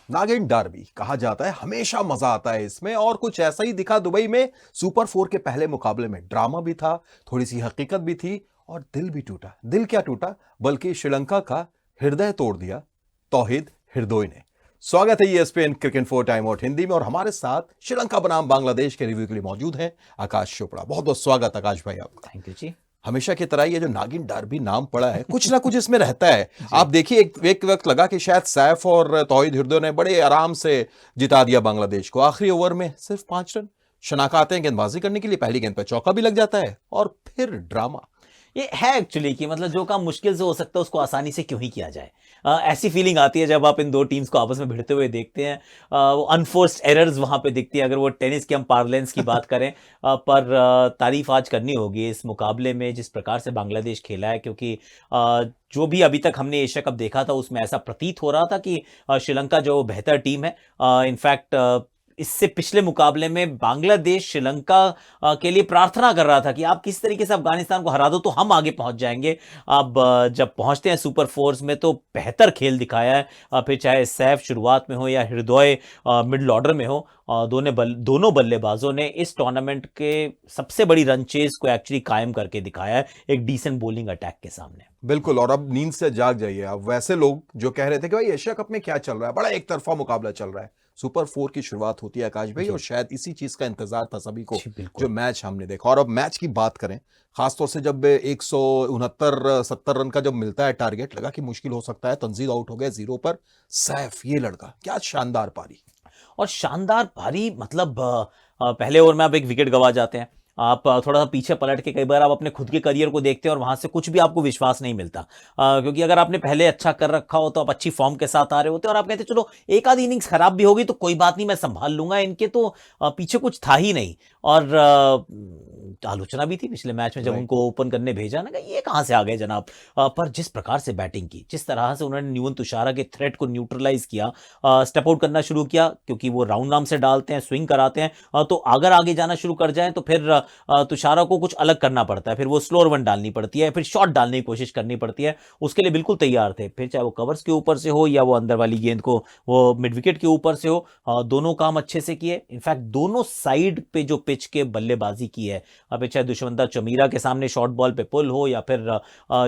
नागिन डार्बी कहा जाता है, हमेशा मजा आता है इसमें और कुछ ऐसा ही दिखा दुबई में। सुपर 4 के पहले मुकाबले में ड्रामा भी था, थोड़ी सी हकीकत भी थी और दिल भी टूटा। दिल क्या टूटा, बल्कि श्रीलंका का हृदय तोड़ दिया तौहीद हृदय ने। स्वागत है ESPN cricket for time out Hindi में और हमारे साथ श्रीलंका बनाम बांग्लादेश के रिव्यू के लिए मौजूद हैं आकाश चोपड़ा। बहुत बहुत स्वागत आकाश भाई आपका। थैंक यू जी। हमेशा की तरह ये जो नागिन डार्बी नाम पड़ा है, कुछ ना कुछ इसमें रहता है। जी। आप देखिए, एक वक्त लगा कि शायद सैफ और तौहीद हृदय ने बड़े आराम से जिता दिया बांग्लादेश को। आखिरी ओवर में सिर्फ 5 रन। शनाका आते हैं गेंदबाजी करने के लिए, पहली गेंद पर चौका भी लग जाता है और फिर ड्रामा। ये है एक्चुअली कि मतलब जो काम मुश्किल से हो सकता है उसको आसानी से क्यों ही किया जाए। ऐसी फीलिंग आती है जब आप इन दो टीम्स को आपस में भिड़ते हुए देखते हैं। वो अनफोर्स्ड एरर्स वहां पे दिखती है, अगर वो टेनिस की हम पार्लेंस की बात करें। पर तारीफ आज करनी होगी इस मुकाबले में जिस प्रकार से बांग्लादेश खेला है, क्योंकि जो भी अभी तक हमने एशिया कप देखा था उसमें ऐसा प्रतीत हो रहा था कि श्रीलंका जो बेहतर टीम है। इनफैक्ट इससे पिछले मुकाबले में बांग्लादेश श्रीलंका के लिए प्रार्थना कर रहा था कि आप किस तरीके से अफगानिस्तान को हरा दो तो हम आगे पहुंच जाएंगे। अब जब पहुंचते हैं सुपर फोर्स में तो बेहतर खेल दिखाया है। फिर चाहे सैफ शुरुआत में हो या हृदय मिडिल ऑर्डर में हो, दोनों बल्लेबाजों ने इस टूर्नामेंट के सबसे बड़ी रन चेज को एक्चुअली कायम करके दिखाया है एक डिसेंट बॉलिंग अटैक के सामने। बिल्कुल। और अब नींद से जाग जाइए आप, वैसे लोग जो कह रहे थे कि भाई एशिया कप में क्या चल रहा है, बड़ा एक तरफा मुकाबला चल रहा है। सुपर 4 की शुरुआत होती है आकाश भाई, और शायद इसी चीज का इंतजार था सभी को जो मैच हमने देखा। और अब मैच की बात करें, खासतौर से जब 169-70 रन का जब मिलता है टारगेट, लगा कि मुश्किल हो सकता है। तंजीद आउट हो गया 0 पर। सैफ ये लड़का, क्या शानदार पारी। और शानदार पारी, मतलब पहले ओवर में आप एक विकेट गंवा जाते हैं। आप थोड़ा सा पीछे पलट के कई बार आप अपने खुद के करियर को देखते हैं और वहां से कुछ भी आपको विश्वास नहीं मिलता। क्योंकि अगर आपने पहले अच्छा कर रखा हो तो आप अच्छी फॉर्म के साथ आ रहे होते और आप कहते चलो एक आधी इनिंग्स खराब भी होगी तो कोई बात नहीं, मैं संभाल लूंगा। इनके तो पीछे कुछ था ही नहीं। और आलोचना भी थी पिछले मैच में जब उनको ओपन करने भेजा ना, ये कहां से आ गए जनाब। पर जिस प्रकार से बैटिंग की, जिस तरह से उन्होंने न्यून तुषारा के थ्रेट को न्यूट्रलाइज किया, स्टेप आउट करना शुरू किया, क्योंकि वो राउंड नाम से डालते हैं, स्विंग कराते हैं। तो अगर आगे जाना शुरू कर जाए तो फिर तुषारा को कुछ अलग करना पड़ता है, फिर वो स्लोअर वन डालनी पड़ती है, फिर शॉट डालने की कोशिश करनी पड़ती है। उसके लिए बिल्कुल तैयार थे, फिर चाहे वो कवर्स के ऊपर से हो या वो अंदर वाली गेंद को वो मिड विकेट के ऊपर से हो। दोनों काम अच्छे से किए। इनफैक्ट दोनों साइड पे जो पिच के बल्लेबाजी की है, अब चाहे दुष्मंता चमीरा के सामने शॉर्ट बॉल पे पुल हो या फिर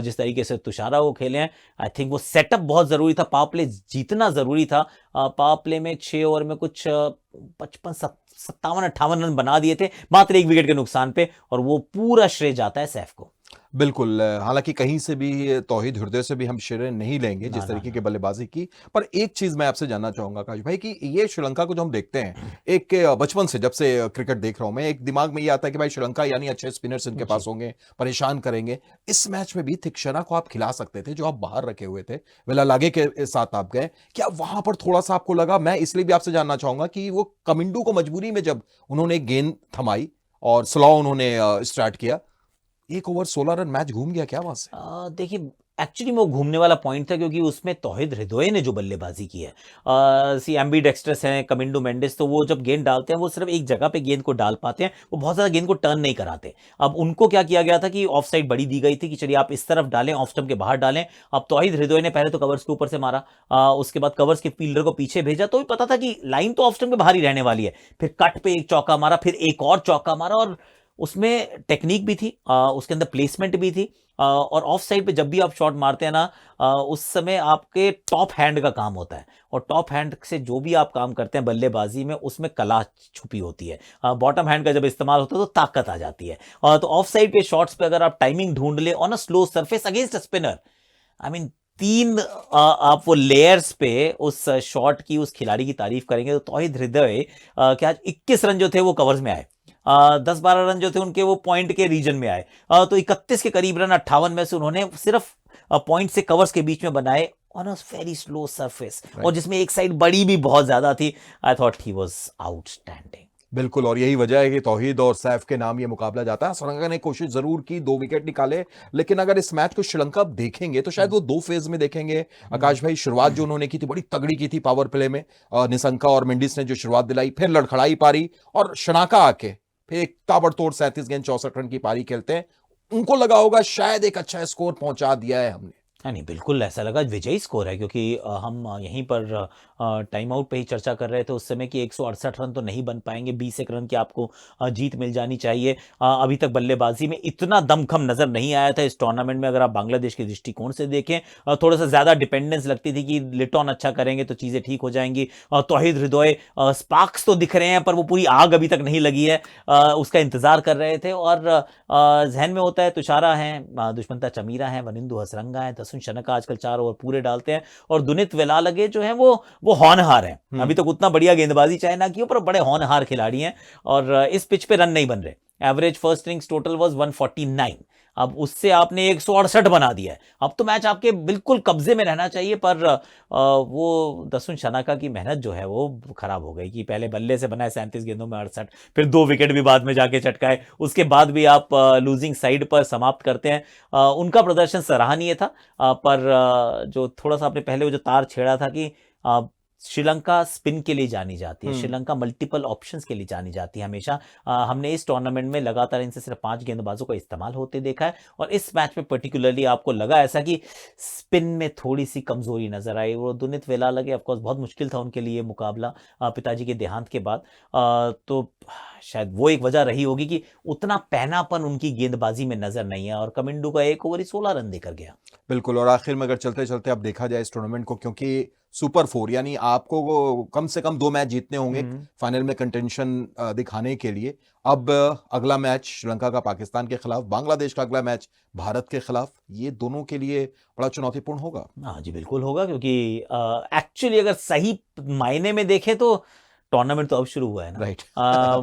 जिस तरीके से तुषारा को खेले हैं, आई थिंक वो सेटअप बहुत जरूरी था। पावर प्ले जीतना जरूरी था। पावर प्ले में 6 ओवर में कुछ 55 57-58 रन बना दिए थे मात्र एक विकेट के नुकसान पे, और वो पूरा श्रेय जाता है सैफ को। बिल्कुल। हालांकि कहीं से भी, तौहीद हृदय से भी हम श्रेय नहीं लेंगे जिस तरीके की बल्लेबाजी की। पर एक चीज मैं आपसे जानना चाहूंगा आकाश भाई कि ये श्रीलंका को जो हम देखते हैं, एक बचपन से जब से क्रिकेट देख रहा हूं मैं, एक दिमाग में ये आता है कि भाई श्रीलंका यानी अच्छे स्पिनर्स इनके पास होंगे, परेशान करेंगे। इस मैच में भी थिक्शना को आप खिला सकते थे, जो आप बाहर रखे हुए थे, वेलालागे के साथ आप गए। क्या वहां पर थोड़ा सा आपको लगा, मैं इसलिए भी आपसे जानना चाहूंगा कि वो कमिंडू को मजबूरी में जब उन्होंने गेंद थमाई और स्लो उन्होंने स्टार्ट किया, 1 ओवर 16 रन, मैच घूम गया क्या वहां से? देखिए, एक्चुअली वो घूमने वाला पॉइंट था क्योंकि उसमें तौहीद हृदय ने जो बल्लेबाजी की है, सी एम्बी डेक्स्ट्रस हैं, कमिंडो मेंडिस, तो वो जब गेंद डालते हैं वो सिर्फ एक जगह पे गेंद को डाल पाते हैं, वो बहुत ज़्यादा गेंद को टर्न नहीं कराते। अब उनको क्या किया गया था कि ऑफ साइड बड़ी दी गई थी कि चलिए आप इस तरफ डालें, ऑफ स्टंप के बाहर डालें। अब तौहीद हृदय ने पहले तो कवर्स के ऊपर से मारा, उसके बाद कवर्स के फील्डर को पीछे भेजा, तो भी पता था कि लाइन तो ऑफ स्टंप के बाहर ही रहने वाली है। फिर कट पे एक चौका मारा, फिर एक और चौका मारा, और उसमें टेक्निक भी थी, उसके अंदर प्लेसमेंट भी थी। और ऑफ साइड पे जब भी आप शॉट मारते हैं ना, उस समय आपके टॉप हैंड का काम होता है, और टॉप हैंड से जो भी आप काम करते हैं बल्लेबाजी में, उसमें कला छुपी होती है। बॉटम हैंड का जब इस्तेमाल होता है तो ताकत आ जाती है। तो ऑफ साइड के शॉट्स पे अगर आप टाइमिंग ढूंढ ले on a slow surface against spinner, I mean 3 आप वो लेयर्स पे उस शॉट की, उस खिलाड़ी की तारीफ करेंगे तो तौहीद हृदय के आज 21 रन जो थे वो कवर्स में आए। 10-12 रन जो थे उनके वो पॉइंट के रीजन में आए। तो 31 के करीब रन 58 में से उन्होंने सिर्फ पॉइंट से कवर्स के बीच में बनाए on a very slow surface, और जिसमें एक साइड बड़ी भी बहुत ज्यादा थी। I thought he was outstanding. बिल्कुल। और यही वजह है कि तौहीद और सैफ के नाम ये मुकाबला जाता है। श्रीलंका ने कोशिश जरूर की, 2 विकेट निकाले, लेकिन अगर इस मैच को श्रीलंका देखेंगे तो शायद वो 2 फेज में देखेंगे आकाश भाई। शुरुआत जो उन्होंने की थी बड़ी तगड़ी की थी पावर प्ले में, निशंका और मेंडिस ने जो शुरुआत दिलाई, फिर लड़खड़ाई पारी, और शनाका आके फिर एक ताबड़तोड़ 37 गेंद 64 रन की पारी खेलते हैं। उनको लगा होगा शायद एक अच्छा स्कोर पहुंचा दिया है हमने। नहीं बिल्कुल ऐसा लगा विजयी स्कोर है, क्योंकि हम यहीं पर टाइम आउट पे ही चर्चा कर रहे थे उस समय कि 168 रन तो नहीं बन पाएंगे, 20 एक रन की आपको जीत मिल जानी चाहिए। अभी तक बल्लेबाजी में इतना दमखम नजर नहीं आया था इस टूर्नामेंट में। अगर आप बांग्लादेश के दृष्टिकोण से देखें, थोड़ा सा ज्यादा डिपेंडेंस लगती थी कि लिटॉन अच्छा करेंगे तो चीजें ठीक हो जाएंगी। तौहीद हृदय स्पार्क्स तो दिख रहे हैं पर वो पूरी आग अभी तक नहीं लगी है, उसका इंतजार कर रहे थे। और जहन में होता है तुषारा हैं, दुष्मंता चमीरा हैं, वनिंदु हसरंगा हैं, दसुन शनका आजकल 4 ओवर पूरे डालते हैं, और दुनित वेलालगे जो हैं वो होनहार हैं। अभी तक उतना बढ़िया गेंदबाजी चाहे ना की हो, पर बड़े होनहार खिलाड़ी हैं। और इस पिच पे रन नहीं बन रहे। Average first innings total was 149, अब उससे आपने 168 बना दिया है। अब तो मैच आपके बिल्कुल कब्जे में रहना चाहिए, पर वो दसुन शनाका की मेहनत जो है वो खराब हो गई कि पहले बल्ले से बनाए 37 गेंदों में 68, फिर 2 विकेट भी बाद में जाके चटकाए, उसके बाद भी आप लूजिंग साइड पर समाप्त करते हैं। उनका प्रदर्शन सराहनीय था, पर जो थोड़ा सा आपने पहले वो जो तार छेड़ा था कि श्रीलंका स्पिन के लिए जानी जाती है, श्रीलंका मल्टीपल ऑप्शंस के लिए जानी जाती है हमेशा। हमने इस टूर्नामेंट में लगातार इनसे सिर्फ 5 गेंदबाजों का इस्तेमाल होते देखा है, और इस मैच में पर्टिकुलरली आपको लगा ऐसा कि स्पिन में थोड़ी सी कमजोरी नजर आई। वो दुनित वेलालगे ऑफकोर्स बहुत मुश्किल था उनके लिए मुकाबला पिताजी के देहांत के बाद। तो शायद वो एक वजह रही होगी कि उतना पैनापन उनकी गेंदबाजी में नजर नहीं है, और कमिंडू का 1 ओवर ही 16 रन देकर गया। बिल्कुल, और आखिर में अगर चलते चलते अब देखा जाए इस टूर्नामेंट को, क्योंकि सुपर 4 यानी आपको वो कम से कम 2 मैच जीतने होंगे फाइनल में कंटेंशन दिखाने के लिए। अब अगला मैच श्रीलंका का पाकिस्तान के खिलाफ, बांग्लादेश का अगला मैच भारत के खिलाफ, ये दोनों के लिए बड़ा चुनौतीपूर्ण होगा। हाँ जी बिल्कुल होगा, क्योंकि एक्चुअली अगर सही मायने में देखें तो टूर्नामेंट तो अब शुरू हुआ है ना। राइट।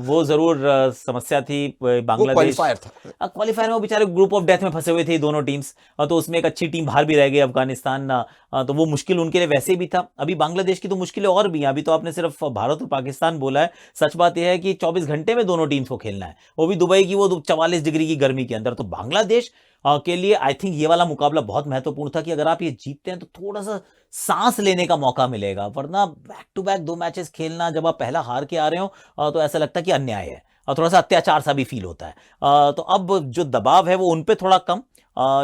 वो जरूर समस्या थी वो बांग्लादेश क्वालिफायर था। क्वालिफायर में, वो बेचारे ग्रुप ऑफ डेथ में फंसे हुए थे दोनों टीम्स। तो उसमें एक अच्छी टीम बाहर भी रह गई अफगानिस्तान, तो वो मुश्किल उनके लिए वैसे भी था। अभी बांग्लादेश की तो मुश्किलें और भी हैं। अभी तो आपने सिर्फ भारत और पाकिस्तान बोला है, सच बात यह है कि 24 घंटे में दोनों टीम्स को खेलना है, वो भी दुबई की वो 44 डिग्री की गर्मी के अंदर। तो बांग्लादेश के लिए आई थिंक ये वाला मुकाबला बहुत महत्वपूर्ण था कि अगर आप ये जीतते हैं तो थोड़ा सा सांस लेने का मौका मिलेगा, वरना बैक टू बैक 2 मैचेस खेलना, जब आप पहला हार के आ रहे हो तो ऐसा लगता है कि अन्याय है, और थोड़ा सा अत्याचार सा भी फील होता है। तो अब जो दबाव है वो उन पे थोड़ा कम,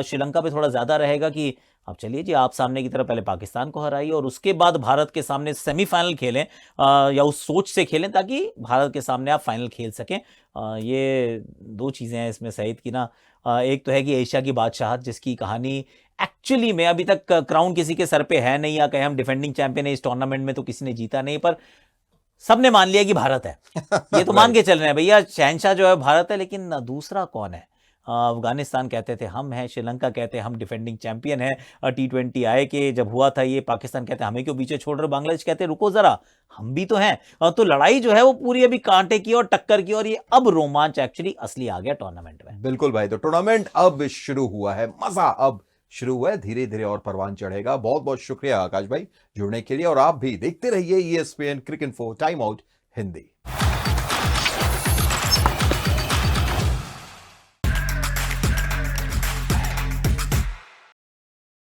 श्रीलंका पे थोड़ा ज्यादा रहेगा कि अब चलिए जी, आप सामने की तरफ पहले पाकिस्तान को हराइए और उसके बाद भारत के सामने सेमीफाइनल खेलें, या उस सोच से खेलें ताकि भारत के सामने आप फाइनल खेल सकें। ये 2 चीजें हैं इसमें सहित की ना। एक तो है कि एशिया की बादशाहत, जिसकी कहानी एक्चुअली में अभी तक क्राउन किसी के सर पे है नहीं, या कहें हम डिफेंडिंग चैंपियन है इस टूर्नामेंट में तो किसी ने जीता नहीं, पर सबने मान लिया कि भारत है। ये तो मान के चल रहे हैं भैया, शहंशाह जो है भारत है, लेकिन दूसरा कौन है? अफगानिस्तान कहते थे हम हैं, श्रीलंका कहते हैं हम डिफेंडिंग चैंपियन है। T20 आए के जब हुआ था ये, पाकिस्तान कहते हैं हमें क्यों पीछे छोड़ रहे हो, बांग्लादेश कहते हैं रुको जरा हम भी तो हैं। तो लड़ाई जो है वो पूरी अभी कांटे की और टक्कर की, और ये अब रोमांच एक्चुअली असली आ गया टूर्नामेंट में। बिल्कुल भाई, तो टूर्नामेंट अब शुरू हुआ है, मजा अब शुरू हुआ है, धीरे धीरे और परवान चढ़ेगा। बहुत बहुत शुक्रिया आकाश भाई जुड़ने के लिए, और आप भी देखते रहिए ESPN क्रिक इन्फो टाइम आउट हिंदी।